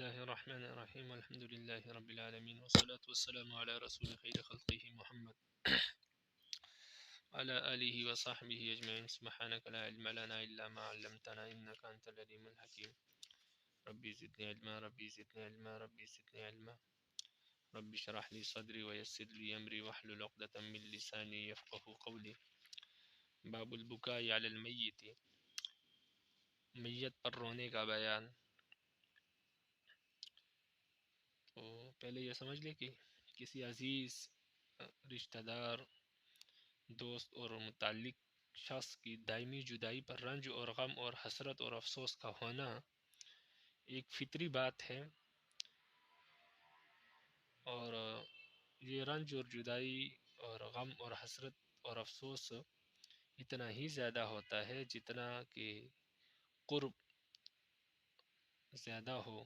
الله الرحمن الرحيم الحمد لله رب العالمين والصلاة والسلام على رسول خير خلقه محمد على آله وصحبه أجمعين. سبحانك لا علم لنا إلا ما علمتنا إنك أنت العليم الحكيم. ربي زدني علما ربي زدني علما ربي زدني علما ربي اشرح لي صدري ويسر لي أمري واحلل عقدة من لساني يفقه قولي. باب البكاء على المیت، میت پر رونے کا بیان. تو پہلے یہ سمجھ لے کہ کسی عزیز رشتہ دار، دوست اور متعلق شخص کی دائمی جدائی پر رنج اور غم اور حسرت اور افسوس کا ہونا ایک فطری بات ہے، اور یہ رنج اور جدائی اور غم اور حسرت اور افسوس اتنا ہی زیادہ ہوتا ہے جتنا کہ قرب زیادہ ہو.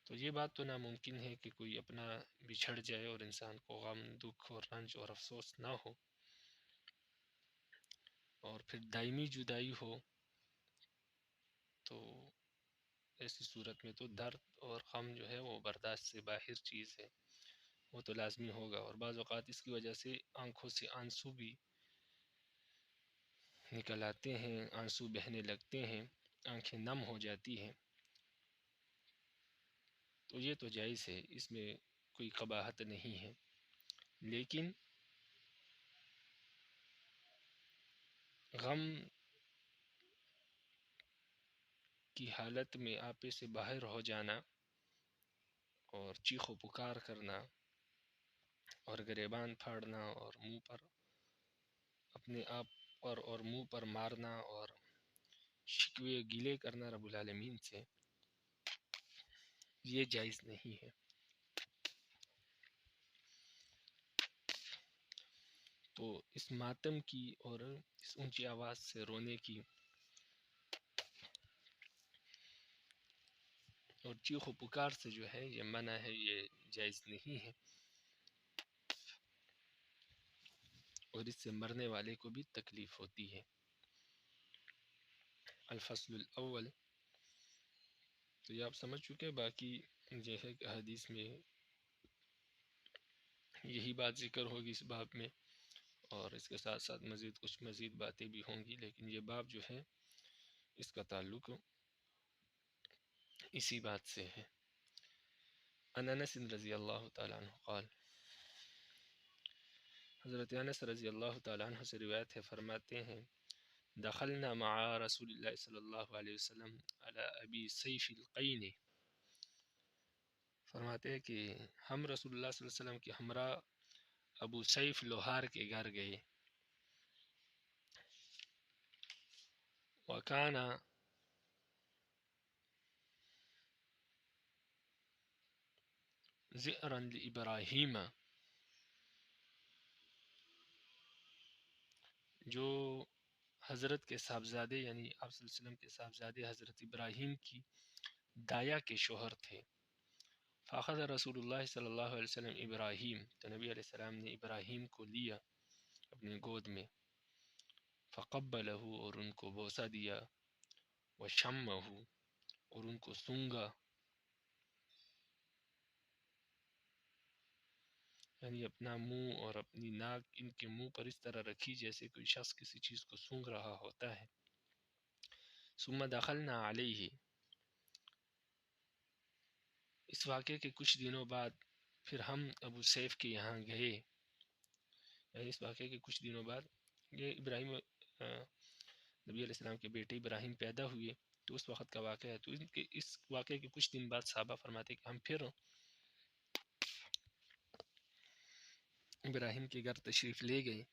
تو یہ بات تو ناممکن ہے کہ کوئی اپنا بچھڑ جائے اور انسان کو غم، دکھ اور رنج اور افسوس نہ ہو، اور پھر دائمی جدائی ہو. تو ایسی صورت میں تو درد اور غم جو ہے وہ برداشت سے باہر چیز ہے، وہ تو لازمی ہوگا. اور بعض اوقات اس کی وجہ سے آنکھوں سے آنسو بھی نکل آتے ہیں، آنسو بہنے لگتے ہیں، آنکھیں نم ہو جاتی ہیں. تو یہ تو جائز ہے، اس میں کوئی قباحت نہیں ہے. لیکن غم کی حالت میں آپے سے باہر ہو جانا اور چیخ و پکار کرنا اور گریبان پھاڑنا اور منہ پر اپنے آپ پر اور منہ پر مارنا اور شکوے گیلے کرنا رب العالمین سے، یہ جائز نہیں ہے. تو اس ماتم کی اور اس اونچی آواز سے رونے کی اور چیخ و پکار سے جو ہے یہ منع ہے، یہ جائز نہیں ہے، اور اس سے مرنے والے کو بھی تکلیف ہوتی ہے. الفصل الاول، تو یہ آپ سمجھ چکے. باقی جو ہے کہ حدیث میں یہی بات ذکر ہوگی اس باب میں، اور اس کے ساتھ ساتھ کچھ مزید باتیں بھی ہوں گی، لیکن یہ باب جو ہے اس کا تعلق اسی بات سے ہے. عن انس رضی اللہ تعالیٰ عنہ قال، حضرت انس رضی اللہ تعالیٰ عنہ سے روایت ہے، فرماتے ہیں دخلنا مع رسول اللہ صلی اللہ علیہ وسلم علی ابی سیف القین، فرماتے ہیں کہ ہم رسول اللہ صلی اللہ علیہ وسلم کے ہمراہ ابو سیف لوہار کے گھر گئے. وکانا ذئرا لابراہیم، جو حضرت کے صاحبزادے یعنی آپ صلی اللہ علیہ وسلم کے صاحبزادے حضرت ابراہیم کی دایا کے شوہر تھے. فاخذ رسول اللہ صلی اللہ علیہ وسلم ابراہیم، تو نبی علیہ السلام نے ابراہیم کو لیا اپنے گود میں. فقبلہ، اور ان کو بوسہ دیا. وشمہ، اور ان کو سونگا، یعنی اپنا منہ اور اپنی ناک ان کے منہ پر اس طرح رکھی جیسے کوئی شخص کسی چیز کو سونگ رہا ہوتا ہے. ثم دخلنا علیہ، اس واقعے کے کچھ دنوں بعد پھر ہم ابو سیف کے یہاں گئے. یعنی اس واقعے کے کچھ دنوں بعد یہ ابراہیم نبی علیہ السلام کے بیٹے ابراہیم پیدا ہوئے، تو اس وقت کا واقعہ ہے. تو اس واقعے کے کچھ دن بعد صحابہ فرماتے کہ ہم پھر ابراہیم کے گھر تشریف لے گئے،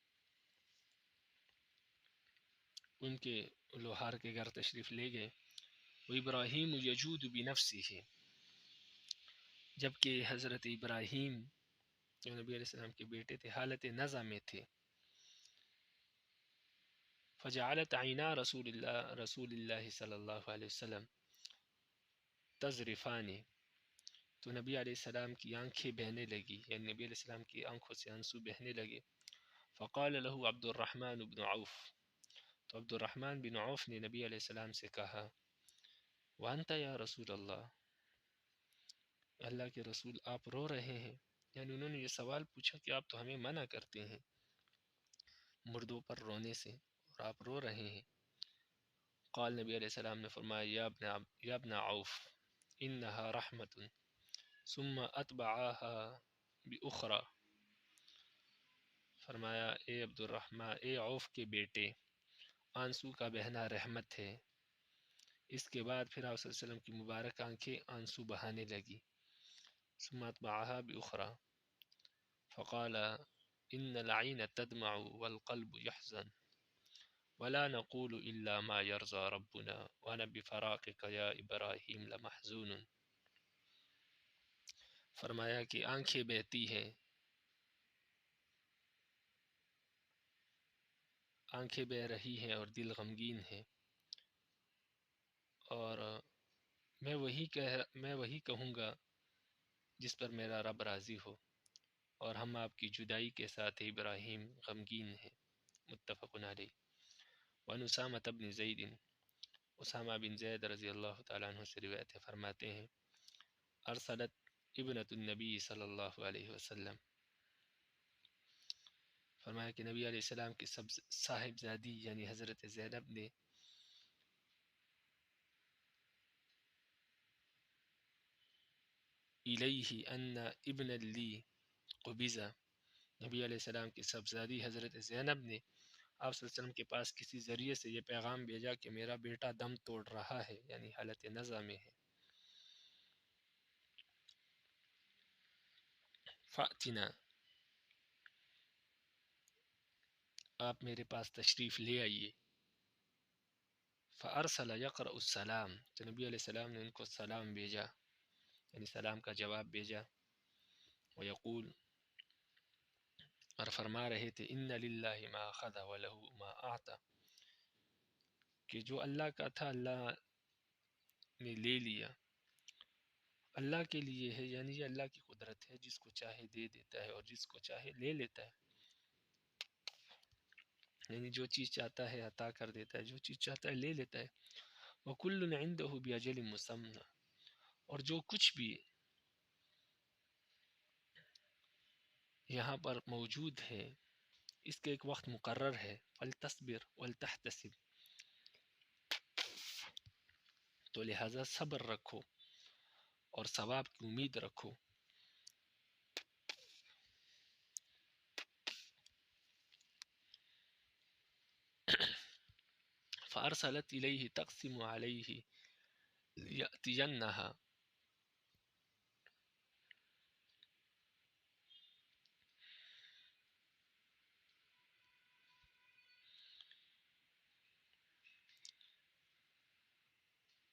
ان کے لوہار کے گھر تشریف لے گئے. وہ ابراہیم یجود بنفسہ، جبکہ حضرت ابراہیم جو نبی علیہ السلام کے بیٹے تھے حالت نزع میں تھے. فجعلت عینا رسول اللہ صلی اللہ علیہ وسلم تذرفان، تو نبی علیہ السلام کی آنکھیں بہنے لگی، یعنی نبی علیہ السلام کی آنکھوں سے آنسو بہنے لگے. فقال له عبد الرحمن بن عوف، تو تو عبد الرحمن بن عوف نے نبی علیہ السلام سے کہا وانت یا رسول اللہ، اللہ کے رسول آپ رو رہے ہیں؟ یعنی انہوں نے یہ سوال پوچھا کہ آپ تو ہمیں منع کرتے ہیں مردوں پر رونے سے اور آپ رو رہے ہیں۔ قال نبی علیہ السلام نے فرمایا یا ابن عوف انہا رحمت ثم اتبعاها بأخرى، فرمایا اے عبد الرحمن، اے عوف کے بیٹے، آنسو کا بہنا رحمت ہے۔ اس کے بعد پھر آپ صلی اللہ علیہ وسلم کی مبارک آنکھیں آنسو بہانے لگی۔ ثم اتبعها بأخرى فقال ان العين تدمع والقلب يحزن ولا نقول الا ما يرضى ربنا وانا بفراقك يا ابراہیم لمحزون، فرمایا کہ آنکھیں بہتی ہیں، آنکھیں بہ رہی ہیں اور دل غمگین ہے، اور میں وہی کہوں گا جس پر میرا رب راضی ہو، اور ہم آپ کی جدائی کے ساتھ ابراہیم غمگین ہے۔ متفق علیہ۔ وعن اسامہ بن زید، اسامہ بن زید رضی اللہ تعالیٰ عنہ سے روایت ہے، فرماتے ہیں ارسلت ابنۃ النبی صلی اللہ علیہ وسلم، فرمایا کہ نبی علیہ السلام کی صاحبزادی یعنی حضرت زینب نے الیہ ان ابن لی قبض، نبی علیہ السلام کی صاحبزادی حضرت زینب نے آپ صلی اللہ علیہ وسلم کے پاس کسی ذریعے سے یہ پیغام بھیجا کہ میرا بیٹا دم توڑ رہا ہے، یعنی حالت نزع میں ہے۔ فاتنا، آپ میرے پاس تشریف لے آئیے۔ فارسل یقرأ السلام، تو نبی علیہ السلام نے ان کو سلام بھیجا، یعنی سلام کا جواب بھیجا۔ ویقول، اور فرما رہے تھے ان للہ ما اخذ وله ما اعطى، کہ جو اللہ کا تھا اللہ نے لے لیا، اللہ کے لیے ہے، یعنی یہ اللہ کی قدرت ہے، جس کو چاہے دے دیتا ہے اور جس کو چاہے لے لیتا ہے، یعنی جو چیز چاہتا ہے عطا کر دیتا ہے، جو چیز چاہتا ہے لے لیتا ہے۔ وَكُلٌّ عِندَهُ بِأَجَلٍ مُّسَمًّى، اور جو کچھ بھی یہاں پر موجود ہے اس کے ایک وقت مقرر ہے۔ فَلْتَصْبِرْ وَلْتَحْتَسِبْ، تو لہٰذا صبر رکھو اور ثواب کی امید رکھو۔ فأرسلت إليه تقسم عليه ليأتينها،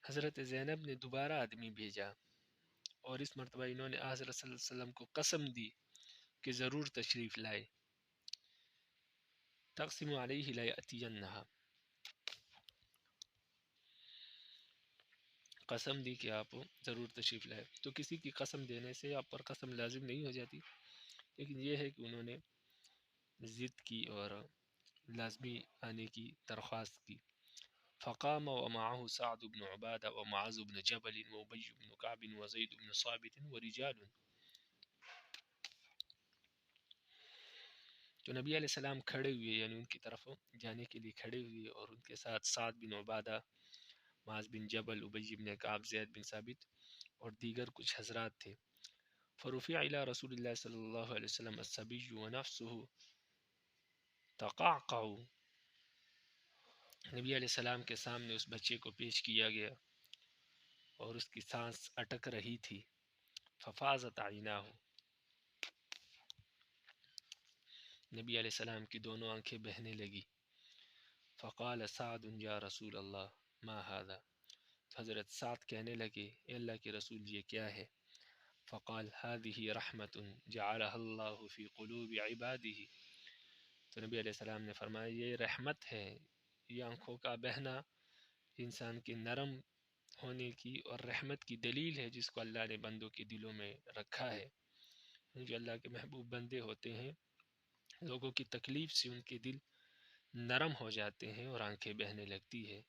حضرت زینب نے دوبارہ آدمی بھیجا اور اس مرتبہ انہوں نے حضرت صلی اللہ علیہ وسلم کو قسم دی کہ ضرور تشریف لائے۔ تقسم علیہ لیأتینہا، قسم دی کہ آپ ضرور تشریف لائے۔ تو کسی کی قسم دینے سے آپ پر قسم لازم نہیں ہو جاتی، لیکن یہ ہے کہ انہوں نے ضد کی اور لازمی آنے کی درخواست کی۔ فقام ومعه سعد بن عبادہ ومعاذ بن جبل وابی بن کعب وزید بن ثابت ورجال، تو نبی علیہ السلام کھڑے ہوئے، یعنی ان کی طرف جانے کے لیے کھڑے ہوئے، اور ان کے ساتھ سعد بن عبادہ، معاذ بن جبل، ابی بن کعب، زید بن ثابت اور دیگر کچھ حضرات تھے۔ فرفع الى رسول اللہ صلی اللہ علیہ وسلم الصبی ونفسه تقعقع، نبی علیہ السلام کے سامنے اس بچے کو پیش کیا گیا اور اس کی سانس اٹک رہی تھی۔ ففاضت عیناہ، نبی علیہ السلام کی دونوں آنکھیں بہنے لگی۔ فقال سعد یا رسول اللہ ما هذا، حضرت سعد کہنے لگے اے اللہ کے رسول یہ کیا ہے؟ فقال هذه رحمت جعلها اللہ فی قلوب عباده، تو نبی علیہ السلام نے فرمایا یہ رحمت ہے، یہ آنکھوں کا بہنا انسان کے نرم ہونے کی اور رحمت کی دلیل ہے، جس کو اللہ نے بندوں کے دلوں میں رکھا ہے۔ جو اللہ کے محبوب بندے ہوتے ہیں، لوگوں کی تکلیف سے ان کے دل نرم ہو جاتے ہیں اور آنکھیں بہنے لگتی ہے۔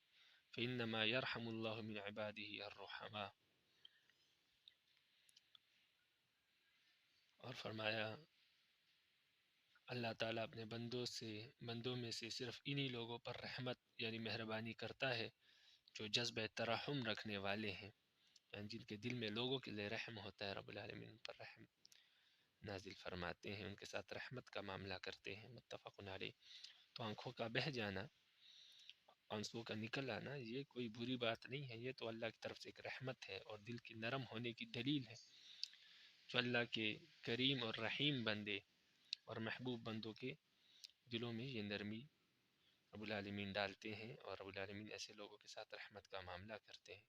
فإنما يرحم الله من عباده الرحماء۔ اور فرمایا اللہ تعالیٰ اپنے بندوں میں سے صرف انہی لوگوں پر رحمت یعنی مہربانی کرتا ہے جو جذبہ ترحم رکھنے والے ہیں، یعنی جن کے دل میں لوگوں کے لیے رحم ہوتا ہے، رب العالمین ان پر رحم نازل فرماتے ہیں، ان کے ساتھ رحمت کا معاملہ کرتے ہیں۔ متفق علیہ۔ تو آنکھوں کا بہہ جانا، آنسوں کا نکل آنا، یہ کوئی بری بات نہیں ہے، یہ تو اللہ کی طرف سے ایک رحمت ہے اور دل کی نرم ہونے کی دلیل ہے۔ جو اللہ کے کریم اور رحیم بندے اور محبوب بندوں کے دلوں میں یہ نرمی رب العالمین ڈالتے ہیں اور رب العالمین ایسے لوگوں کے ساتھ رحمت کا معاملہ کرتے ہیں۔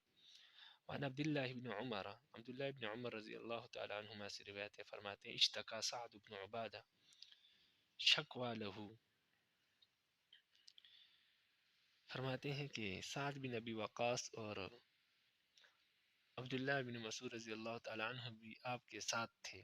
وعن عبداللہ بن عمر، عبداللہ بن عمر رضی اللہ تعالی عنہما سے روایت ہے، فرماتے ہیں اشتکا سعد بن عبادہ شکوا لہو، فرماتے ہیں کہ سعد بن ابی وقاص اور عبداللہ بن مسعود رضی اللہ تعالی عنہ بھی آپ کے ساتھ تھے۔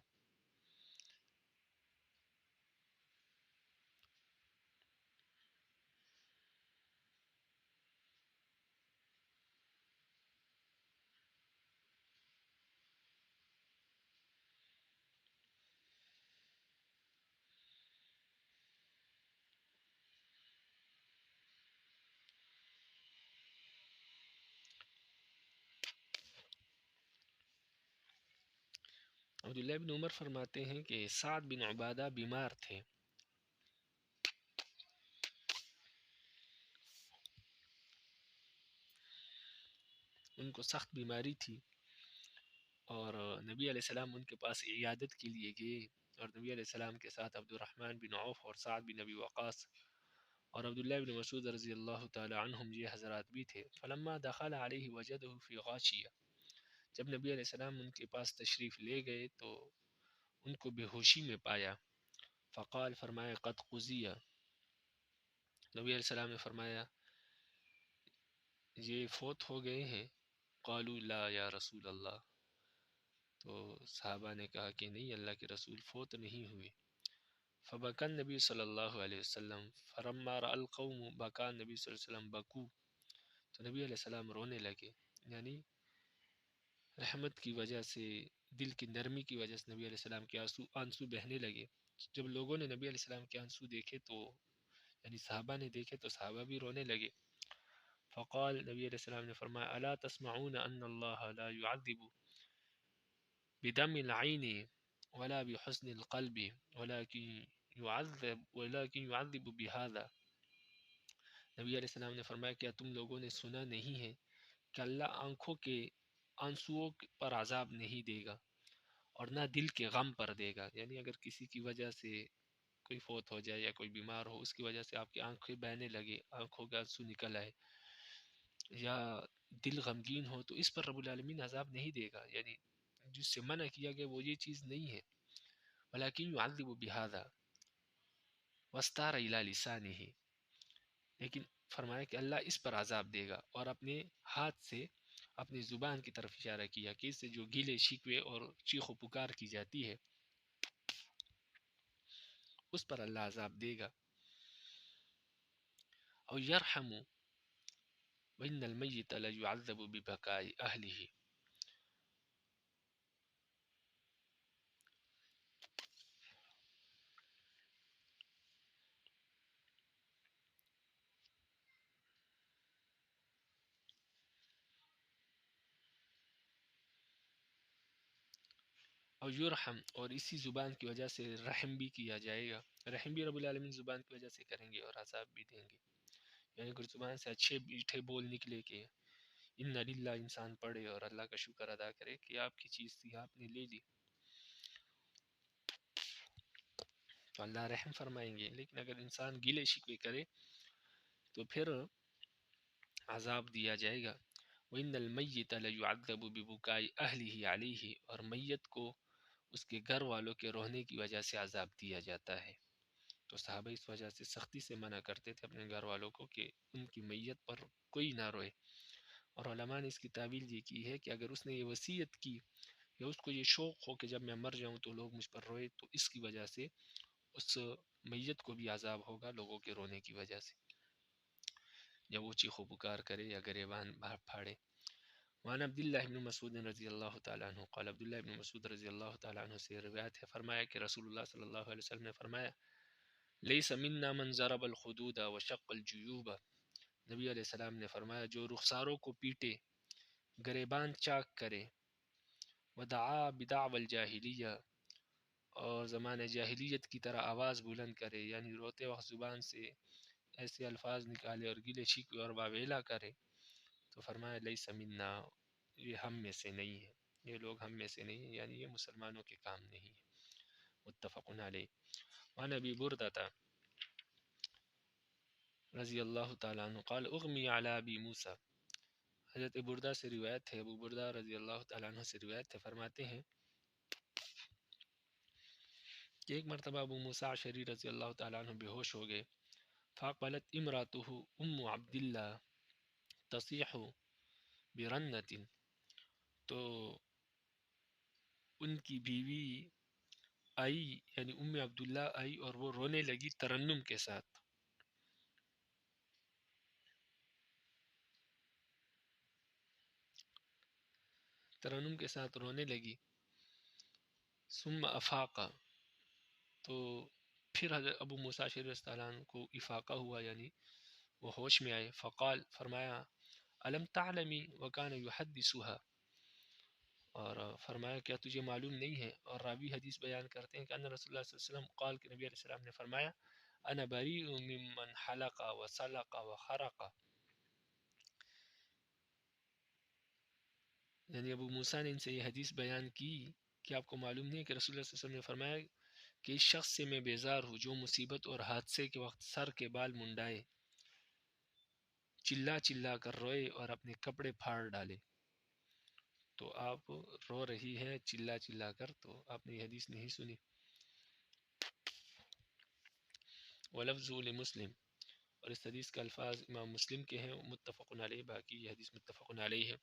عبداللہ بن عمر فرماتے ہیں کہ سعد بن عبادہ بیمار تھے، ان کو سخت بیماری تھی اور نبی علیہ السلام ان کے پاس عیادت کے لیے گئے، اور نبی علیہ السلام کے ساتھ عبد الرحمن بن عوف اور سعد بن ابی وقاص اور عبداللہ بن مسعود رضی اللہ تعالی عنہم یہ حضرات بھی تھے۔ فلما دخل علیہ وجدہ فی غاشیہ، جب نبی علیہ السلام ان کے پاس تشریف لے گئے تو ان کو بے ہوشی میں پایا۔ فقال، فرمایا قد قضیہ، نبی علیہ السلام نے فرمایا یہ فوت ہو گئے ہیں۔ قالوا لا یا رسول اللہ، تو صحابہ نے کہا کہ نہیں اللہ کے رسول فوت نہیں ہوئے۔ فبکى النبی صلی اللہ علیہ وسلم، فلما رأى القوم بکا، نبی صلی اللہ علیہ وسلم بکو، تو نبی علیہ السلام رونے لگے، یعنی رحمت کی وجہ سے، دل کی نرمی کی وجہ سے نبی علیہ السلام کے آنسو بہنے لگے۔ جب لوگوں نے نبی علیہ السلام کے آنسو دیکھے تو یعنی صحابہ نے دیکھے تو صحابہ بھی رونے لگے۔ فقال، نبی علیہ السلام نے فرمایا الا تسمعون ان اللہ لا يعذب بدم العین ولا بحسن القلب ولكن يعذب بهذا، نبی علیہ السلام نے فرمایا کیا تم لوگوں نے سنا نہیں ہے کہ اللہ آنکھوں کے آنسوؤں پر عذاب نہیں دے گا اور نہ دل کے غم پر دے گا، یعنی اگر کسی کی وجہ سے کوئی فوت ہو جائے یا کوئی بیمار ہو، اس کی وجہ سے آپ کی آنکھیں بہنے لگے، آنکھوں کا آنسو نکل آئے یا دل غمگین ہو، تو اس پر رب العالمین عذاب نہیں دے گا، یعنی جس سے منع کیا گیا وہ یہ چیز نہیں ہے۔ ولیکن يعذب بهذا واستار الى لسانه، لیکن فرمایا کہ اللہ اس پر عذاب دے گا، اور اپنے ہاتھ سے اپنی زبان کی طرف اشارہ کیا کہ اس سے جو گیلے شکوے اور چیخ و پکار کی جاتی ہے اس پر اللہ عذاب دے گا۔ او یرحم وان المیت لیعذب ببکاء اہلہ، اور یرحم، اور اسی زبان کی وجہ سے رحم بھی کیا جائے گا، رحم بھی رب العالمین زبان کی وجہ سے کریں گے اور عذاب بھی دیں گے، یعنی اگر زبان سے اچھے میٹھے بول نکلے کہ ان للہ انسان پڑھے اور اللہ کا شکر ادا کرے کہ آپ کی چیز تھی آپ نے لے لی تو اللہ رحم فرمائیں گے، لیکن اگر انسان گلے شکوے کرے تو پھر عذاب دیا جائے گا۔ وَإِنَّ الْمَيِّتَ لَيُعَذَّبُ بِبُكَاءِ أَهْلِهِ عَلَيْهِ، اور میت کو اس کے گھر والوں کے رونے کی وجہ سے عذاب دیا جاتا ہے۔ تو صحابہ اس وجہ سے سختی سے منع کرتے تھے اپنے گھر والوں کو کہ ان کی میت پر کوئی نہ روئے، اور علماء نے اس کی تعویل یہ کی ہے کہ اگر اس نے یہ وصیت کی یا اس کو یہ شوق ہو کہ جب میں مر جاؤں تو لوگ مجھ پر روئے، تو اس کی وجہ سے اس میت کو بھی عذاب ہوگا لوگوں کے رونے کی وجہ سے۔ یا وہ چیخو پکار کرے یا گریبان پھاڑے۔ وعن عبداللہ بن مسعود رضی اللہ تعالیٰ عنہ قال عبداللہ بن مسعود رضی اللہ تعالیٰ عنہ سے روایت ہے، فرمایا کہ رسول اللہ صلی اللہ علیہ وسلم نے فرمایا لیس منا من ضرب الخدود وشق الجیوب، نبی علیہ السلام نے فرمایا جو رخساروں کو پیٹے، گریبان چاک کرے، ودعا بدعوى الجاہلیہ، اور زمانہ جاہلیت کی طرح آواز بلند کرے، یعنی روتے وقت زبان سے ایسے الفاظ نکالے اور گلے شکوے اور واویلا کرے، تو فرمایا لیس منا، یہ ہم میں سے نہیں ہے، یہ لوگ ہم میں سے نہیں ہیں، یعنی یہ مسلمانوں کے کام نہیں ہے۔ متفق علیہ۔ وعن ابی بردۃ رضی اللہ تعالیٰ عنہ قال اغمی علی ابی موسیٰ، حضرت بردہ سے روایت ہے، ابو بردہ رضی اللہ تعالیٰ عنہ سے روایت ہے، فرماتے ہیں کہ ایک مرتبہ ابو موسیٰ اشعری رضی اللہ تعالیٰ عنہ بے ہوش ہو گئے، فاقبلت امراتہ ام عبداللہ تصیح برنت، تو ان کی بیوی آئی، یعنی ام عبداللہ آئی اور وہ رونے لگی ترنم کے ساتھ، ترنم کے ساتھ رونے لگی۔ ثم افاق، تو پھر حضرت ابو موسیٰ اشعری رضی اللہ عنہ کو افاقہ ہوا، یعنی وہ ہوش میں آئے، فقال، فرمایا الم تعلمی وکان یحدثها، اور فرمایا کیا تجھے معلوم نہیں ہے، اور راوی حدیث بیان کرتے ہیں کہ ان رسول اللہ صلی اللہ علیہ وسلم قال، کہ نبی علیہ السلام نے فرمایا انا بریء ممن حلق وسلق وخرق، یعنی ابو موسیٰ نے ان سے یہ حدیث بیان کی کہ آپ کو معلوم نہیں ہے کہ رسول اللہ صلی اللہ علیہ وسلم نے فرمایا کہ اس شخص سے میں بیزار ہوں جو مصیبت اور حادثے کے وقت سر کے بال منڈائے، چلا چلا کر روئے اور اپنے کپڑے پھاڑ ڈالے۔ تو آپ رو رہی ہے چلا چلا کر، تو آپ نے یہ حدیث نہیں سنی۔ ولفظ لمسلم، اور اس حدیث کا الفاظ امام مسلم کے ہیں، متفق علیہ، باقی یہ حدیث متفق علیہ ہے،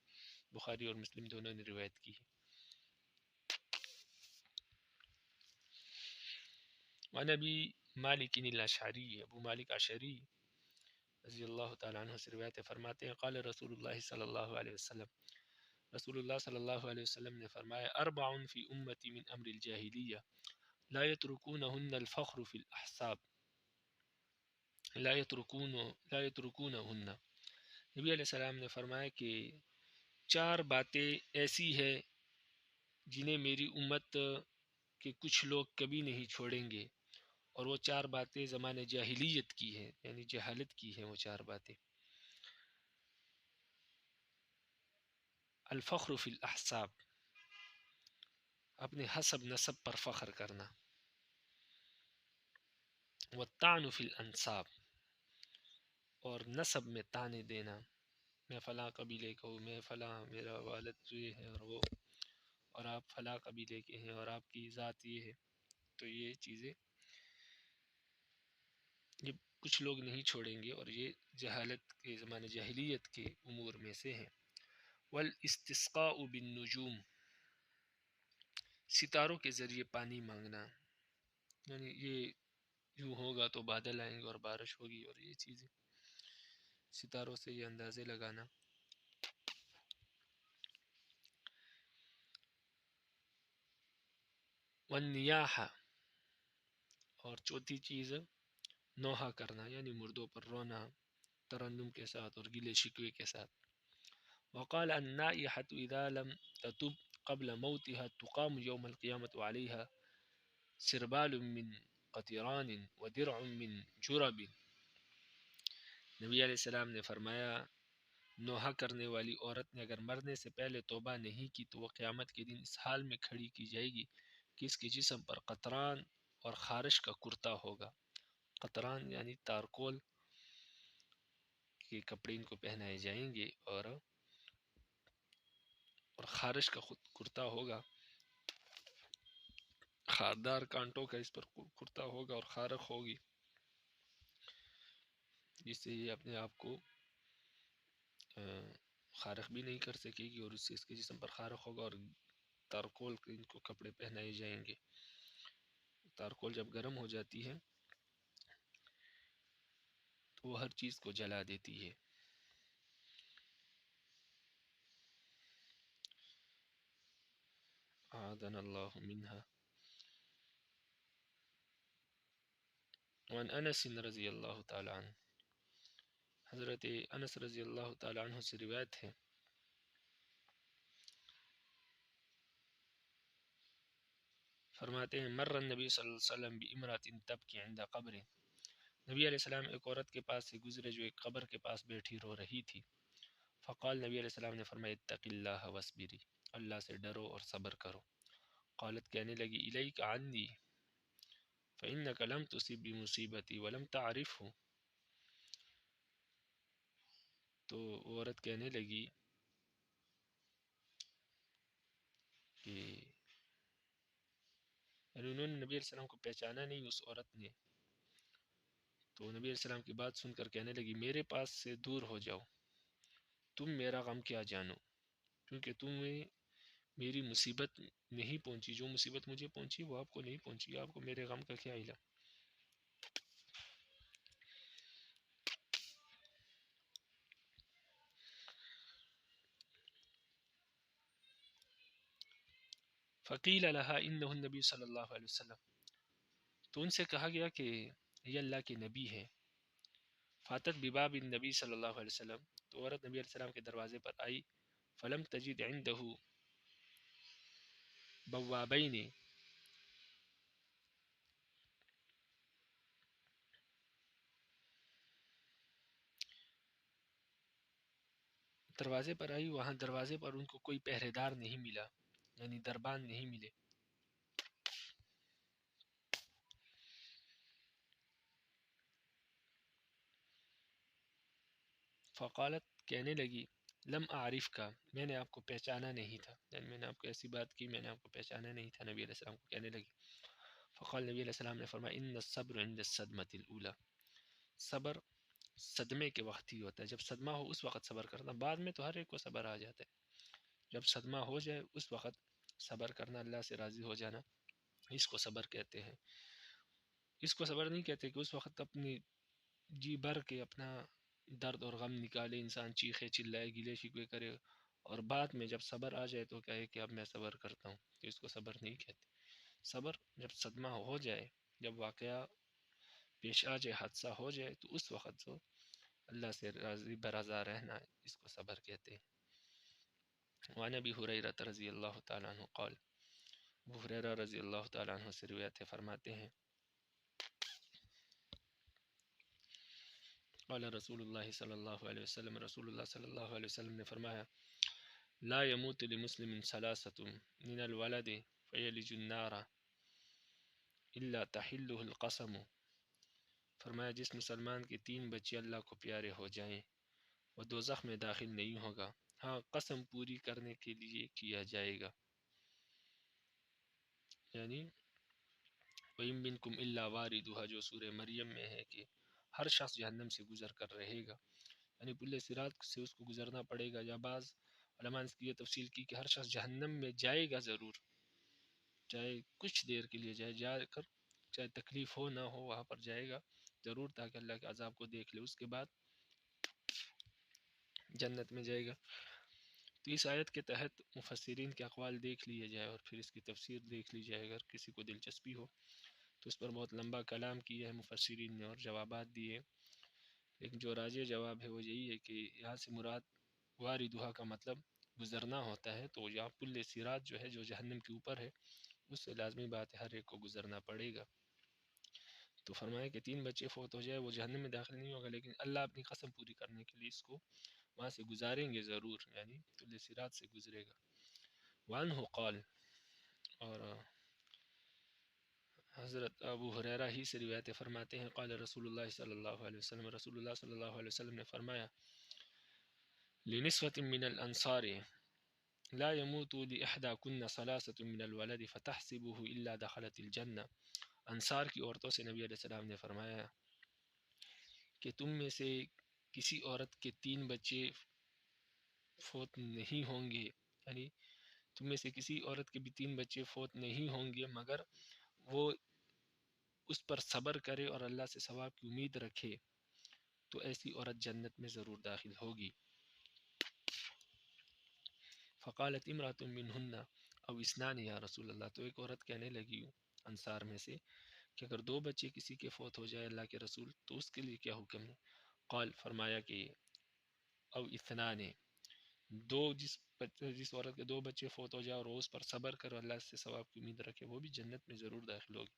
بخاری اور مسلم دونوں نے روایت کی ہے۔ وعن ابی مالک الاشعری، ابو مالک اشعری رضی اللہ تعالیٰ عنہ سے روایت فرماتے ہیں قال رسول اللہ صلی اللہ علیہ وسلم، رسول اللہ صلی اللہ علیہ وسلم نے فرمایا اربع فی امتی من امر الجاہلیہ لا یترکونہن الفخر فی الاحساب، لا یترکونہن، نبی علیہ السلام نے فرمایا کہ 4 باتیں ایسی ہے جنہیں میری امت کے کچھ لوگ کبھی نہیں چھوڑیں گے، اور وہ 4 باتیں زمانہ جاہلیت کی ہیں، یعنی جہالت کی ہیں وہ 4 باتیں۔ الفخر فی الاحساب، اپنے حسب نسب پر فخر کرنا، والطعن فی الانساب، اور نسب میں تانے دینا، میں فلاں قبیلے کا ہوں، میں فلاں، میرا والد یہ ہے اور وہ، اور آپ فلاں قبیلے کے ہیں اور آپ کی ذات یہ ہے، تو یہ چیزیں یہ کچھ لوگ نہیں چھوڑیں گے، اور یہ جہالت کے زمانے جاہلیت کے امور میں سے ہیں۔ والاستسقاء بالنجوم، ستاروں کے ذریعے پانی مانگنا، یعنی یہ یوں ہوگا تو بادل آئیں گے اور بارش ہوگی، اور یہ چیزیں ستاروں سے یہ اندازے لگانا۔ والنیاحہ، اور چوتھی چیز نوحہ کرنا، یعنی مردوں پر رونا ترنم کے ساتھ اور گلے شکوے کے ساتھ۔ وقال النائحة اذا لم تتب قبل موتها تقام يوم القيامة عليها سربال من قطران ودرع من جرب، نبی علیہ السلام نے فرمایا نوحہ کرنے والی عورت نے اگر مرنے سے پہلے توبہ نہیں کی تو وہ قیامت کے دن اس حال میں کھڑی کی جائے گی کہ اس کے جسم پر قطران اور خارش کا کرتا ہوگا۔ قطران یعنی تارکول کے کپڑے ان کو پہنائے جائیں گے، اور خارش کا کرتا ہوگا، خاردار کانٹوں کا اس پر کرتا ہوگا اور خارخ ہوگی، جس سے یہ اپنے آپ کو خارخ بھی نہیں کر سکے گی، اور اس سے اس کے جسم پر خارخ ہوگا، اور تارکول کے ان کو کپڑے پہنائے جائیں گے۔ تارکول جب گرم ہو جاتی ہے تو وہ ہر چیز کو جلا دیتی ہے۔ أعاذنا الله منها. وعن انس رضی اللہ تعالی عنہ، حضرت انس رضی اللہ تعالی عنہ سے روایت ہے، فرماتے ہیں مر النبی صلی اللہ علیہ وسلم بامرأۃ تبکی عند قبر، نبی علیہ السلام ایک عورت کے پاس سے گزرے جو ایک قبر کے پاس بیٹھی رو رہی تھی۔ فقال، نبی علیہ السلام نے فرمایا اتق اللہ واصبری، اللہ سے ڈرو اور صبر کرو۔ قالت، کہنے لگی الیک عنی فإنک لم تصب بمصیبتی ولم تعرفه، تو وہ عورت کہنے لگی کہ یعنی انہوں نے نبی علیہ السلام کو پہچانا نہیں اس عورت نے، تو نبی علیہ السلام کی بات سن کر کہنے لگی میرے پاس سے دور ہو جاؤ، تم میرا غم کیا جانو، کیونکہ تمہیں میری مصیبت نہیں پہنچی، جو مصیبت مجھے پہنچی وہ آپ کو نہیں پہنچی، آپ کو میرے غم کا کیا علم۔ فقیل لها انہ النبی صلی اللہ علیہ وسلم، تو ان سے کہا گیا کہ یہ اللہ کے نبی ہے۔ فاتت بباب النبی صلی اللہ علیہ وسلم، تو عورت نبی علیہ السلام کے دروازے پر آئی، فلم تجد عنده بوابین، دروازے پر آئی، وہاں دروازے پر ان کو کوئی پہرے دار نہیں ملا، یعنی دربان نہیں ملے۔ فقالت، کہنے لگی لم اعرف کا، میں نے آپ کو پہچانا نہیں تھا، یعنی میں نے آپ کو ایسی بات کی میں نے آپ کو پہچانا نہیں تھا، نبی علیہ السلام کو کہنے لگی۔ فقال، نبی علیہ السلام نے فرمایا ان الصبر عند الصدمۃ الاولى، صبر صدمے کے وقت ہی ہوتا ہے، جب صدمہ ہو اس وقت صبر کرنا، بعد میں تو ہر ایک کو صبر آ جاتا ہے، جب صدمہ ہو جائے اس وقت صبر کرنا، اللہ سے راضی ہو جانا، اس کو صبر کہتے ہیں۔ اس کو صبر نہیں کہتے کہ اس وقت اپنی جی بھر کے اپنا درد اور غم نکالے، انسان چیخے چلائے گلے شکوے کرے، اور بعد میں جب صبر آ جائے تو کہے کہ اب میں صبر کرتا ہوں، تو اس کو صبر نہیں کہتے۔ صبر جب صدمہ ہو جائے، جب واقعہ پیش آ جائے، حادثہ ہو جائے، تو اس وقت جو اللہ سے راضی برضا رہنا ہے، اس کو صبر کہتے ہیں۔ وعن ابی ہریرہ رضی اللہ تعالیٰ عنہ قال، ابو ہریرہ رضی اللہ تعالیٰ عنہ سے روایت ہے، فرماتے ہیں قال رسول اللہ صلی اللہ علیہ وسلم، رسول اللہ صلی اللہ علیہ وسلم نے فرمایا لا يموت لمسلم ثلاثة من الولد فيلج النار الا تحله القسم، فرمایا جس مسلمان کے 3 بچے اللہ کو پیارے ہو جائیں وہ دوزخ میں داخل نہیں ہوگا، ہاں قسم پوری کرنے کے لیے کیا جائے گا، یعنی وَإِن مِّنكُمْ إِلَّا وَارِدُهَا، جو سورہ مریم میں ہے کہ ہر شخص جہنم سے گزر کر رہے گا، یعنی پل صراط سے اس کو گزرنا پڑے گا، یا بعض علماء نے اس کی یہ تفصیل کی کہ ہر شخص جہنم میں جائے گا ضرور، چاہے کچھ دیر کے لیے جائے، جا کر چاہے تکلیف ہو نہ ہو وہاں پر جائے گا ضرور، تاکہ اللہ کے عذاب کو دیکھ لے، اس کے بعد جنت میں جائے گا۔ تو اس آیت کے تحت مفسرین کے اقوال دیکھ لیے جائے اور پھر اس کی تفسیر دیکھ لی جائے، اگر کسی کو دلچسپی ہو تو اس پر بہت لمبا کلام کیا ہے مفسرین نے اور جوابات دیے، لیکن جو راجح جواب ہے وہ یہی ہے کہ یہاں سے مراد واردھا کا مطلب گزرنا ہوتا ہے، تو یہاں پل صراط جو ہے جو جہنم کے اوپر ہے اس سے لازمی بات ہے ہر ایک کو گزرنا پڑے گا۔ تو فرمایا کہ 3 بچے فوت ہو جائے وہ جہنم میں داخل نہیں ہوگا، لیکن اللہ اپنی قسم پوری کرنے کے لیے اس کو وہاں سے گزاریں گے ضرور، یعنی پل صراط سے گزرے گا۔ وعنہ قال، اور حضرت ابو ہریرہ ہی سے روایت فرماتے ہیں قال رسول اللہ صلی اللہ علیہ وسلم، رسول اللہ صلی اللہ علیہ وسلم نے فرمایا لنسوة من الانصار لا يموت لإحداكن ثلاثة من الولد فتحسبه إلا دخلت الجنة، انصار کی عورتوں سے نبی علیہ السلام نے فرمایا کہ تم میں سے کسی عورت کے 3 بچے فوت نہیں ہوں گے، یعنی تم میں سے کسی عورت کے بھی 3 بچے فوت نہیں ہوں گے مگر وہ اس پر صبر کرے اور اللہ سے ثواب کی امید رکھے، تو ایسی عورت جنت میں ضرور داخل ہوگی۔ فقالت امرأة منہن، او اسنان یا رسول اللہ، تو ایک عورت کہنے لگی انصار میں سے کہ اگر 2 بچے کسی کے فوت ہو جائے اللہ کے رسول تو اس کے لیے کیا حکم ہے؟ قال، فرمایا کہ او اثنان، جس عورت کے 2 بچے فوت ہو جائے اور وہ اس پر صبر کر اللہ سے ثواب کی امید رکھے وہ بھی جنت میں ضرور داخل ہوگی۔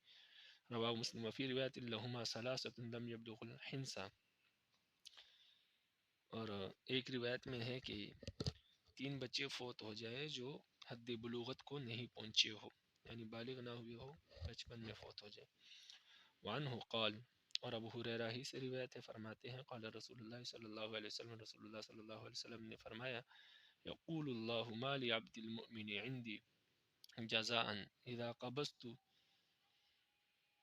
رواہ مسلم۔ وفی روایت لہما ثلاثۃ لم یبلغ الحنسا، اور ایک روایت میں ہے کہ 3 بچے فوت ہو جائے جو حد بلوغت کو نہیں پہنچے ہو، یعنی بالغ نہ ہوئے ہو، بچپن میں فوت ہو جائے۔ وعنہ قال، اور ابو ہریرہ ہی سے روایت ہے، فرماتے ہیں قال رسول اللہ صلی اللہ علیہ وسلم، رسول اللہ صلی اللہ علیہ وسلم نے فرمایا یقول اللہ ما لعبد المؤمن عندي جزاء اذا قبضت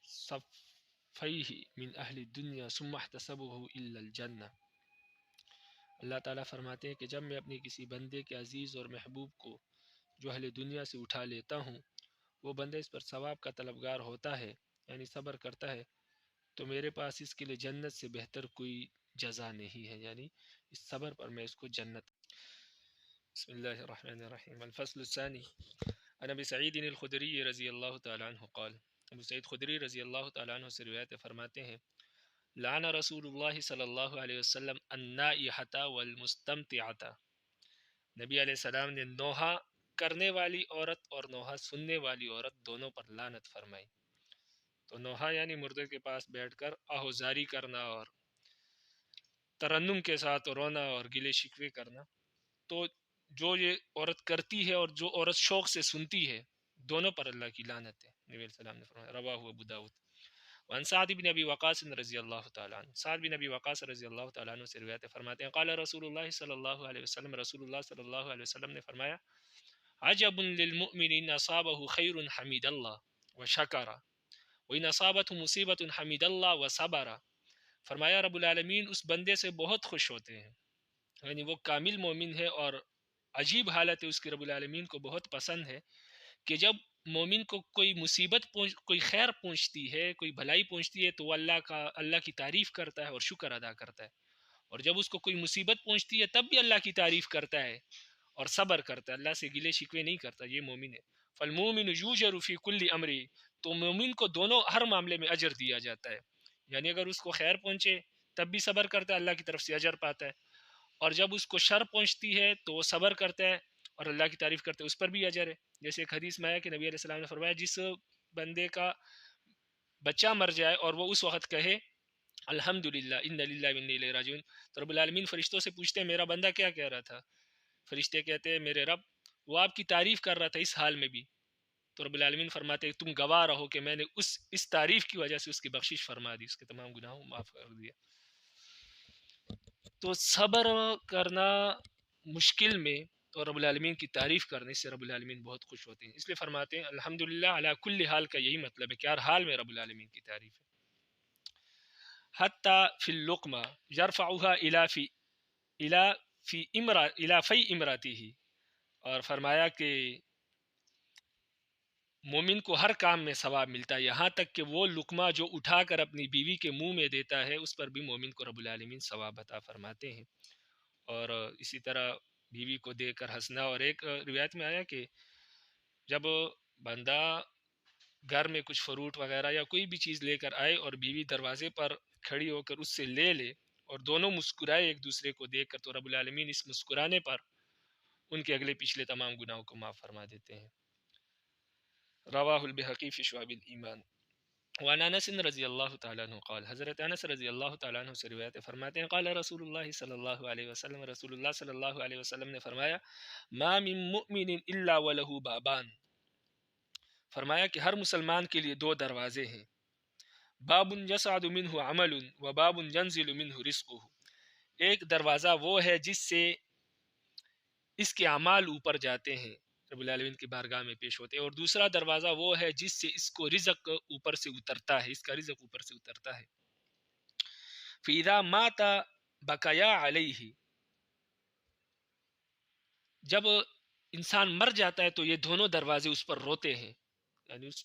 صفیہ من اہل الدنیا ثم احتسبه الا الجنہ۔ اللہ تعالیٰ فرماتے ہیں کہ جب میں اپنے کسی بندے کے عزیز اور محبوب کو جو اہل دنیا سے اٹھا لیتا ہوں، وہ بندہ اس پر ثواب کا طلبگار ہوتا ہے، یعنی صبر کرتا ہے، تو میرے پاس اس کے لیے جنت سے بہتر کوئی جزا نہیں ہے، یعنی اس صبر پر میں اس کو جنت۔ بسم اللہ الرحمن الرحیم۔ الفصل الثانی عن ابی سعید الخدری رضی اللہ تعالیٰ عنہ قال، ابو سعید خدری رضی اللہ تعالیٰ عنہ سے روایت فرماتے ہیں لعن رسول اللہ صلی اللہ علیہ وسلم النائحۃ والمستمتعۃ، نبی علیہ السلام نے نوحہ کرنے والی عورت اور نوحہ سننے والی عورت دونوں پر لعنت فرمائی۔ تو نوحہ یعنی مردے کے پاس بیٹھ کر آہوزاری کرنا اور ترنم کے ساتھ رونا اور گلے شکوے کرنا، تو جو یہ عورت کرتی ہے اور جو عورت شوق سے سنتی ہے، دونوں پر اللہ کی لعنت ہے، نبی علیہ السلام نے فرمایا۔ رواہ ابو داؤد۔ وعن سعد بن ابی وقاص رضی اللہ تعالی عنہ، سعد بن ابی وقاص رضی اللہ تعالی عنہ سے روایت فرماتے ہیں قال رسول اللہ صلی اللہ علیہ وسلم، رسول اللہ صلی اللہ علیہ وسلم نے فرمایا عجب للمؤمن ان اصابه خیر حمید اللہ وشکر وان اصابته مصیبت حمید اللہ وصبر۔ فرمایا رب العالمین اس بندے سے بہت خوش ہوتے ہیں، یعنی وہ کامل مومن ہے، اور عجیب حالت ہے اس کی، رب العالمین کو بہت پسند ہے کہ جب مومن کو کوئی مصیبت کوئی خیر پہنچتی ہے، کوئی بھلائی پہنچتی ہے، تو وہ اللہ کی تعریف کرتا ہے اور شکر ادا کرتا ہے، اور جب اس کو کوئی مصیبت پہنچتی ہے تب بھی اللہ کی تعریف کرتا ہے اور صبر کرتا ہے، اللہ سے گلے شکوے نہیں کرتا، یہ مومن ہے۔ فالمومن یوجر فی کل امر، تو مومن کو دونوں ہر معاملے میں اجر دیا جاتا ہے، یعنی اگر اس کو خیر پہنچے تب بھی صبر کرتا ہے، اللہ کی طرف سے اجر پاتا ہے، اور جب اس کو شر پہنچتی ہے تو وہ صبر کرتا ہے اور اللہ کی تعریف کرتے ہیں، اس پر بھی اجر ہے۔ جیسے ایک حدیث میں آیا کہ نبی علیہ السلام نے فرمایا جس بندے کا بچہ مر جائے اور وہ اس وقت کہے الحمدللہ ان للہ و انا الیہ راجعون، تو رب العالمین فرشتوں سے پوچھتے ہیں میرا بندہ کیا کہہ رہا تھا؟ فرشتے کہتے ہیں میرے رب وہ آپ کی تعریف کر رہا تھا اس حال میں بھی، تو رب العالمین فرماتے ہیں تم گواہ رہو کہ میں نے اس تعریف کی وجہ سے اس کی بخشش فرما دی، اس کے تمام گناہوں معاف کر دیا۔ تو صبر کرنا مشکل میں اور رب العالمین کی تعریف کرنے سے رب العالمین بہت خوش ہوتے ہیں، اس لیے فرماتے ہیں الحمدللہ علی کل حال کا یہی مطلب ہے کہ ہر حال میں رب العالمین کی تعریف ہے۔ حتی فی اللقمہ یرفعها الی فی امراتہ، اور فرمایا کہ مومن کو ہر کام میں ثواب ملتا ہے، یہاں تک کہ وہ لقمہ جو اٹھا کر اپنی بیوی کے منہ میں دیتا ہے اس پر بھی مومن کو رب العالمین ثواب عطا فرماتے ہیں، اور اسی طرح بیوی کو دے کر ہنسنا۔ اور ایک روایت میں آیا کہ جب بندہ گھر میں کچھ فروٹ وغیرہ یا کوئی بھی چیز لے کر آئے اور بیوی دروازے پر کھڑی ہو کر اس سے لے لے اور دونوں مسکرائے ایک دوسرے کو دیکھ کر، تو رب العالمین اس مسکرانے پر ان کے اگلے پچھلے تمام گناہوں کو معاف فرما دیتے ہیں۔ رواہ البیہقی فی شعب الایمان۔ وعن انس رضی اللہ تعالیٰ عنہ قال، حضرت انس رضی اللہ تعالیٰ عنہ سے روایت فرماتے ہیں قال رسول اللہ صلی اللہ علیہ وسلم، رسول اللہ صلی اللہ علیہ وسلم نے فرمایا ما من مؤمن الا وله بابان، فرمایا کہ ہر مسلمان کے لیے 2 دروازے ہیں، باب یصعد منہ عمل و باب ینزل منہ رزقہ، ایک دروازہ وہ ہے جس سے اس کے اعمال اوپر جاتے ہیں، رب العالمین کی بارگاہ میں پیش ہوتے ہیں، اور دوسرا دروازہ وہ ہے جس سے اس کو رزق اوپر سے اترتا ہے، اس کا رزق اوپر سے اترتا ہے۔ فَإِذَا مَاتَ بَكَيَا عَلَيْهِ، جب انسان مر جاتا ہے تو یہ دونوں دروازے اس پر روتے ہیں، یعنی اس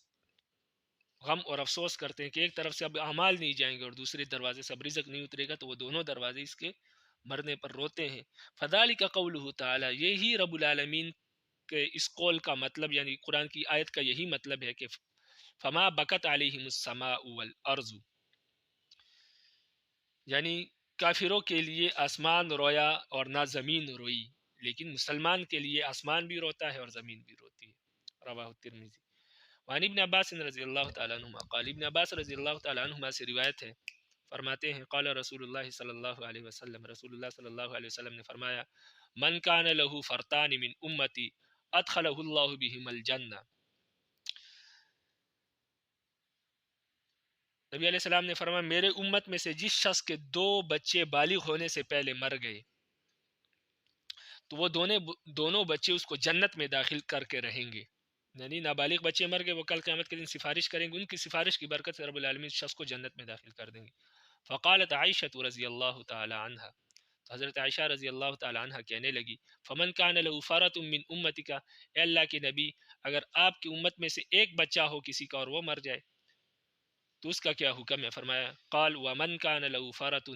غم اور افسوس کرتے ہیں کہ ایک طرف سے اب اعمال نہیں جائیں گے اور دوسرے دروازے سے اب رزق نہیں اترے گا، تو وہ دونوں دروازے اس کے مرنے پر روتے ہیں۔ فَذَلِكَ قَوْلُهُ تَعَالَى، یہی رب العالمین کہ اس قول کا مطلب یعنی قرآن کی آیت کا یہی مطلب ہے کہ فما بکت علیہم السماء والارض، یعنی کافروں کے لیے آسمان رویا اور نہ زمین روئی، لیکن مسلمان کے لیے آسمان بھی روتا ہے اور زمین بھی روتی ہے۔ رواہ الترمذی۔ وعن ابن عباس رضی اللہ تعالیٰ عنہما قال، ابن عباس رضی اللہ تعالیٰ عنہما سے روایت ہے، فرماتے ہیں قال رسول اللہ صلی اللہ علیہ وسلم، رسول اللہ صلی اللہ علیہ وسلم نے فرمایا، من کان له فرتان من امتی ادخلہ اللہ بہم الجنہ۔ نبی علیہ السلام نے فرمایا میرے امت میں سے جس شخص کے دو بچے بالغ ہونے سے پہلے مر گئے تو وہ دونوں بچے اس کو جنت میں داخل کر کے رہیں گے، یعنی نابالغ بچے مر گئے، وہ کل قیامت کے دن سفارش کریں گے، ان کی سفارش کی برکت سے رب العالمین اس شخص کو جنت میں داخل کر دیں گے۔ فقالت عائشہ رضی اللہ تعالی عنہ، تو حضرت عائشہ رضی اللہ تعالی عنہ کہنے لگی، فمن کان له فرۃ من امتک، اے اللہ کے نبی اگر آپ کی امت میں سے ایک بچہ ہو کسی کا اور وہ مر جائے تو اس کا کیا حکم ہے؟ فرمایا قال ومن کان له فرۃ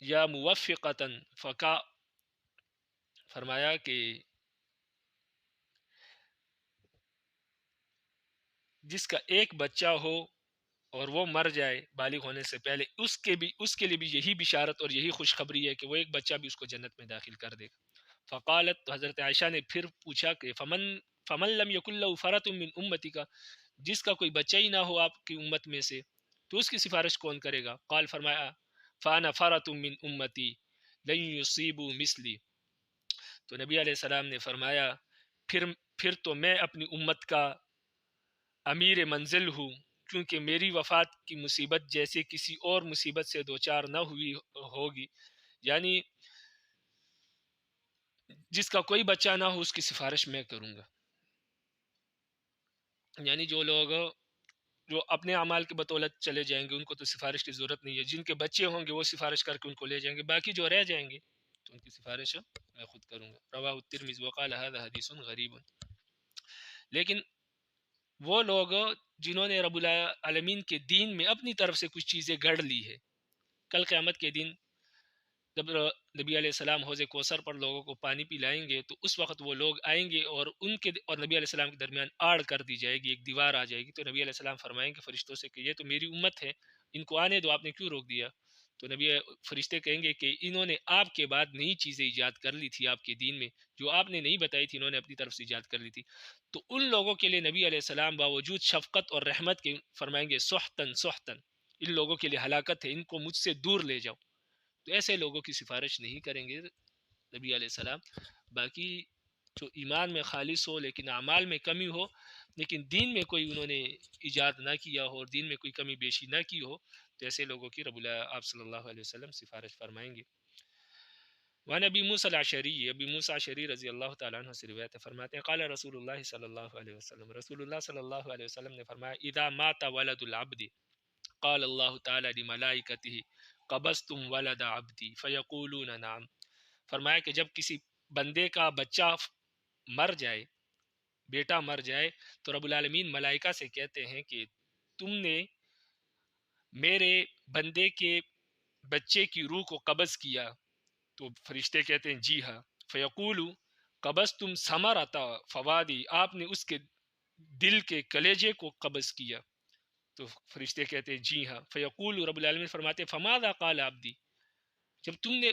یا موفقۃ فکا، فرمایا کہ جس کا ایک بچہ ہو اور وہ مر جائے بالغ ہونے سے پہلے، اس کے لیے بھی یہی بشارت اور یہی خوشخبری ہے کہ وہ ایک بچہ بھی اس کو جنت میں داخل کر دے گا۔ فقالت، تو حضرت عائشہ نے پھر پوچھا کہ فمن لم یکن له فرۃ من امتی کا، جس کا کوئی بچہ ہی نہ ہو آپ کی امت میں سے تو اس کی سفارش کون کرے گا؟ قال، فرمایا فانا فرۃ من امتی لن یصیبوا مثلی، تو نبی علیہ السلام نے فرمایا پھر تو میں اپنی امت کا امیر منزل ہوں، کیونکہ میری وفات کی مصیبت جیسے کسی اور مصیبت سے دوچار نہ ہوئی ہوگی، یعنی جس کا کوئی بچہ نہ ہو اس کی سفارش میں کروں گا۔ یعنی جو لوگ جو اپنے اعمال کے بدولت چلے جائیں گے ان کو تو سفارش کی ضرورت نہیں ہے، جن کے بچے ہوں گے وہ سفارش کر کے ان کو لے جائیں گے، باقی جو رہ جائیں گے تو ان کی سفارش میں خود کروں گا۔ رواہ الترمذی وقال هذا حدیث غریب، لیکن وہ لوگ جنہوں نے رب العالمین کے دین میں اپنی طرف سے کچھ چیزیں گڑھ لی ہے، کل قیامت کے دن جب نبی علیہ السلام حوض کوثر پر لوگوں کو پانی پلائیں گے تو اس وقت وہ لوگ آئیں گے اور ان کے اور نبی علیہ السلام کے درمیان آڑ کر دی جائے گی، ایک دیوار آ جائے گی، تو نبی علیہ السلام فرمائیں گے فرشتوں سے کہ یہ تو میری امت ہے، ان کو آنے دو، آپ نے کیوں روک دیا؟ تو فرشتے کہیں گے کہ انہوں نے آپ کے بعد نئی چیزیں ایجاد کر لی تھی آپ کے دین میں جو آپ نے نہیں بتائی تھی، انہوں نے اپنی طرف سے ایجاد کر لی تھی۔ تو ان لوگوں کے لیے نبی علیہ السلام باوجود شفقت اور رحمت کے فرمائیں گے سحتن سحتن، ان لوگوں کے لیے ہلاکت ہے، ان کو مجھ سے دور لے جاؤ۔ تو ایسے لوگوں کی سفارش نہیں کریں گے نبی علیہ السلام۔ باقی جو ایمان میں خالص ہو لیکن اعمال میں کمی ہو، لیکن دین میں کوئی انہوں نے ایجاد نہ کیا ہو اور دین میں کوئی کمی بیشی نہ کی ہو، تو ایسے لوگوں کی آپ صلی اللہ علیہ وسلم سفارش فرمائیں گے۔ وعن ابی موسیٰ الاشعری، ابی موسیٰ اشعری رضی اللہ تعالیٰ عنہ سے روایت ہے، فرماتے ہیں قال رسول اللہ صلی اللہ علیہ وسلم، رسول اللہ صلی اللہ علیہ وسلم نے فرمایا اذا مات ولد العبد قال اللہ تعالی لملائکتہ قبضتم ولد عبدی فیقولون نعم، فرمایا کہ جب کسی بندے کا بچہ مر جائے، بیٹا مر جائے، تو رب العالمین ملائکہ سے کہتے ہیں کہ تم نے میرے بندے کے بچے کی روح کو قبض کیا، تو فرشتے کہتے ہیں جی ہاں، فیقولو قبضتم ثمرۃ فوادی، آپ نے اس کے دل کے کلیجے کو قبض کیا، تو فرشتے کہتے ہیں جی ہاں، فیقول، رب العالمین فرماتے ہیں فماذا قال عبدی، جب تم نے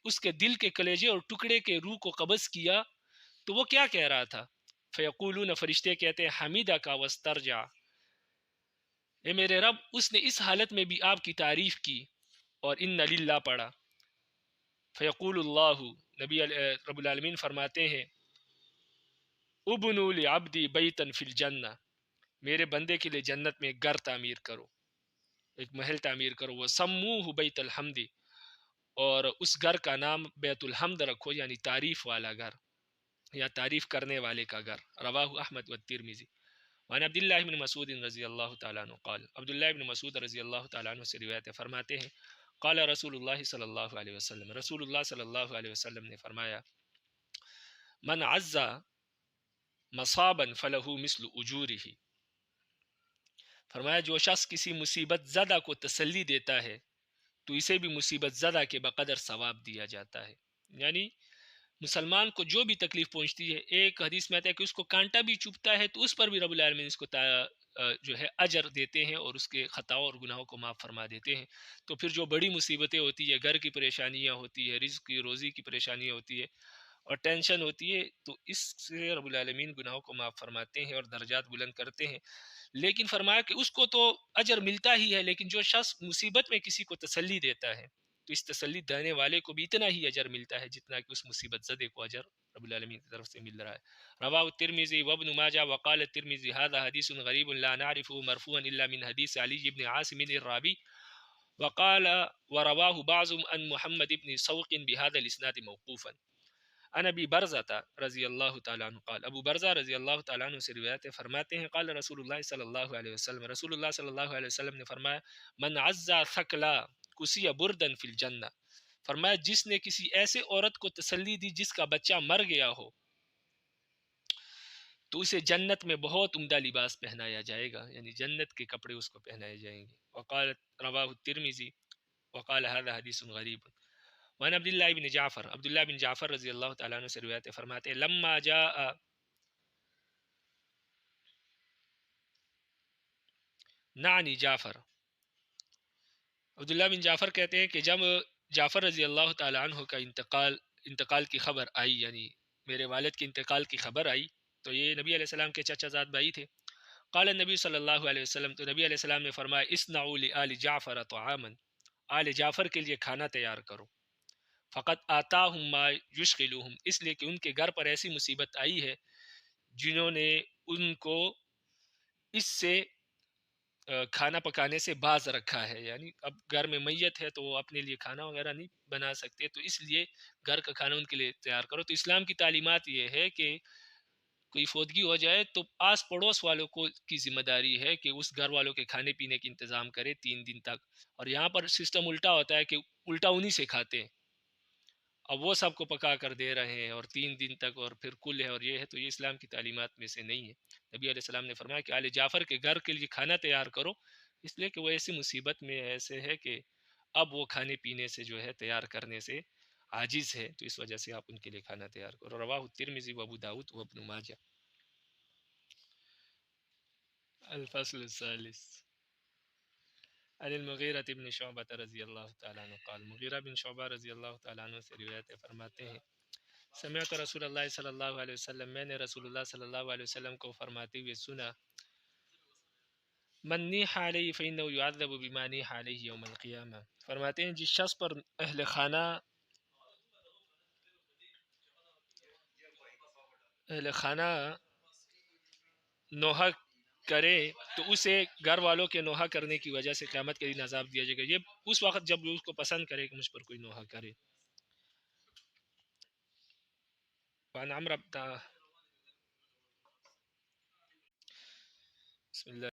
اس کے دل کے کلیجے اور ٹکڑے کے روح کو قبض کیا تو وہ کیا کہہ رہا تھا؟ فیقولون، فرشتے کہتے ہیں حمیدک واسترجع، اے میرے رب اس نے اس حالت میں بھی آپ کی تعریف کی اور ان للہ پڑھا۔ فیقول اللہ، رب العالمین فرماتے ہیں ابنوا لعبدی بیتا فی الجنہ، میرے بندے کے لیے جنت میں گھر تعمیر کرو، ایک محل تعمیر کرو، وسموہ بیت الحمد، اور اس گھر کا نام بیت الحمد رکھو، یعنی تعریف والا گھر یا تعریف کرنے والے کا گھر۔ رواہ احمد والترمذی۔ وعن عبداللہ بن مسعود رضی اللہ تعالیٰ عنہ قال، عبداللہ بن مسعود رضی اللہ تعالیٰ عنہ سے روایت ہے، فرماتے ہیں قال رسول اللہ صلی اللہ علیہ وسلم، رسول اللہ صلی اللہ علیہ وسلم نے فرمایا من عز مصابا فلہ مثل اجورہ، فرمایا جو شخص کسی مصیبت زدہ کو تسلی دیتا ہے تو اسے بھی مصیبت زدہ کے بقدر ثواب دیا جاتا ہے، یعنی مسلمان کو جو بھی تکلیف پہنچتی ہے، ایک حدیث میں آتا ہے کہ اس کو کانٹا بھی چبھتا ہے تو اس پر بھی رب العالمین اس کو جو ہے اجر دیتے ہیں اور اس کے خطاؤں اور گناہوں کو معاف فرما دیتے ہیں۔ تو پھر جو بڑی مصیبتیں ہوتی ہے، گھر کی پریشانیاں ہوتی ہے، رزق کی روزی کی پریشانیاں ہوتی ہے اور ٹینشن ہوتی ہے، تو اس سے رب العالمین گناہوں کو معاف فرماتے ہیں اور درجات بلند کرتے ہیں۔ لیکن فرمایا کہ اس کو تو اجر ملتا ہی ہے، لیکن جو شخص مصیبت میں کسی کو تسلی دیتا ہے تو اس تسلی دینے والے کو بھی اتنا ہی اجر ملتا ہے جتنا کہ اس مصیبت زدے کو اجر رب العالمین کی طرف سے مل رہا ہے۔ رواہ الترمذی وابن ماجہ وقال الترمذی هذا حدیث غریب لا نعرفه مرفوعا الا من حدیث علی بن عاصم الرابی وقال ورواه بعض عن محمد بن سوق بهذا الاسناد موقوفا عن ابی برزہ رضی اللہ تعالیٰ عنہ قال، ابو برزہ رضی اللہ تعالیٰ عنہ سے روایت فرماتے ہیں قال رسول اللہ صلی اللہ علیہ وسلم، رسول اللہ صلی اللہ علیہ وسلم نے فرمایا من عزا ثقلا کسی بردن فی الجنہ، فرمایا جس نے کسی ایسے عورت کو تسلی دی جس کا بچہ مر گیا ہو تو اسے جنت میں بہت عمدہ لباس پہنایا جائے گا، یعنی جنت کے کپڑے اس کو پہنائے جائیں گے۔ وقال رواہ الترمذی وقال هذا حدیث غریب۔ وعن عبداللہ بن جعفر، عبداللہ بن جعفر رضی اللہ تعالیٰ عنہ سے روایت فرماتے ہیں لما جاء نعنی جعفر، عبداللہ بن جعفر کہتے ہیں کہ جب جعفر رضی اللہ تعالیٰ عنہ کا انتقال کی خبر آئی، یعنی میرے والد کے انتقال کی خبر آئی، تو یہ نبی علیہ السلام کے چچا زاد بھائی تھے۔ قال النبی صلی اللہ علیہ وسلم، تو نبی علیہ السلام نے فرمایا اصنعوا لآل جعفر طعاما، آل جعفر کے لیے کھانا تیار کرو، فقط آتاہم ما یشغلہم، اس لیے کہ ان کے گھر پر ایسی مصیبت آئی ہے جنہوں نے ان کو اس سے کھانا پکانے سے باز رکھا ہے، یعنی اب گھر میں میت ہے تو وہ اپنے لیے کھانا وغیرہ نہیں بنا سکتے، تو اس لیے گھر کا کھانا ان کے لیے تیار کرو۔ تو اسلام کی تعلیمات یہ ہے کہ کوئی فوتگی ہو جائے تو آس پڑوس والوں کو کی ذمہ داری ہے کہ اس گھر والوں کے کھانے پینے کی انتظام کرے 3 دن تک، اور یہاں پر سسٹم الٹا ہوتا ہے کہ الٹا انہی سے کھاتے ہیں، اب وہ سب کو پکا کر دے رہے ہیں اور 3 دن تک، اور پھر کل ہے اور یہ ہے، تو یہ اسلام کی تعلیمات میں سے نہیں ہے۔ نبی علیہ السلام نے فرمایا کہ آل جعفر کے گھر کے لیے کھانا تیار کرو، اس لیے کہ وہ ایسی مصیبت میں ایسے ہے کہ اب وہ کھانے پینے سے جو ہے تیار کرنے سے عاجز ہے، تو اس وجہ سے آپ ان کے لیے کھانا تیار کرو۔ رواہ الترمذی و ابو داؤد و ابن ماجہ۔ الفصل الثالث عن المغیرہ بن شعبہ رضی اللہ تعالیٰ عنہ قال، مغیرہ بن شعبہ رضی اللہ تعالیٰ عنہ سے روایت فرماتے ہیں سمعت رسول اللہ صلی اللہ علیہ وسلم، میں نے رسول اللہ صلی اللہ علیہ وسلم کو فرماتے ہوئے سنا من نیح علیہ فإنه يعذب بما نیح علیہ یوم القیامہ، فرماتے ہیں جس شخص پر اہل خانہ نوحہ کرے تو اسے گھر والوں کے نوحہ کرنے کی وجہ سے قیامت کے دن عذاب دیا جائے گا، یہ اس وقت جب اس کو پسند کرے کہ مجھ پر کوئی نوحہ کرے۔ وعن عمرو بن بسم اللہ